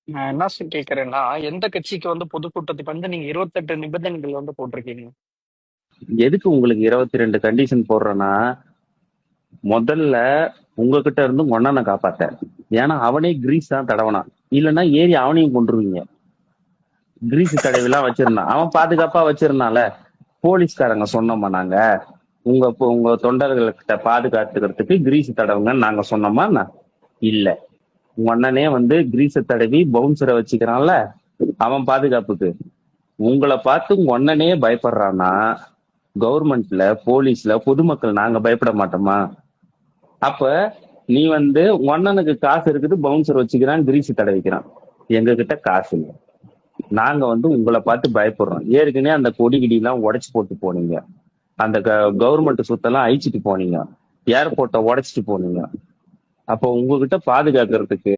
நான் என்ன கேட்கறேன்னா, எந்த கட்சிக்கு வந்து பொதுக்கூட்டத்துக்கு வந்து நீங்க 28 நிபந்தனைகள் வந்து போட்டிருக்கீங்க? எதுக்கு உங்களுக்கு 22 கண்டிஷன் போடுறேன்னா, முதல்ல உங்ககிட்ட இருந்து உங்க அண்ணனை காப்பாத்த. ஏன்னா அவனே கிரீஸ் தான் தடவனான். இல்லைன்னா ஏறி அவனையும் கொண்டுருவீங்க. கிரீஸ் தடவிலாம் வச்சிருந்தான். அவன் பாதுகாப்பா வச்சிருந்தான்ல. போலீஸ்காரங்க சொன்னோமா நாங்க? உங்க தொண்டர்கள்கிட்ட பாதுகாத்துக்கிறதுக்கு கிரீஸ் தடவுங்கன்னு நாங்க சொன்னோமா என்ன? இல்ல. உங்க அண்ணனே வந்து கிரீஸ தடவி பவுன்சரை வச்சுக்கிறான்ல, அவன் பாதுகாப்புக்கு. உங்களை பார்த்து உங்க அண்ணனே பயப்படுறான்னா, கவர்மெண்ட்ல, போலீஸ்ல, பொதுமக்கள் நாங்க பயப்பட மாட்டோமா? அப்ப நீ வந்து உங்க அண்ணனுக்கு காசு இருக்குது, பவுன்சர் வச்சுக்கிறான், கிரீஸ் தடவிக்கிறான். எங்க கிட்ட காசு இல்லை. நாங்க வந்து உங்களை பார்த்து பயப்படுறோம். ஏற்கனவே அந்த கொடி கிடி எல்லாம் உடைச்சு போட்டு போனீங்க. அந்த கவர்மெண்ட் சொத்தெல்லாம் அழிச்சிட்டு போனீங்க. ஏர்போர்ட்டை உடைச்சிட்டு போனீங்க. அப்போ உங்ககிட்ட பாதுகாக்கிறதுக்கு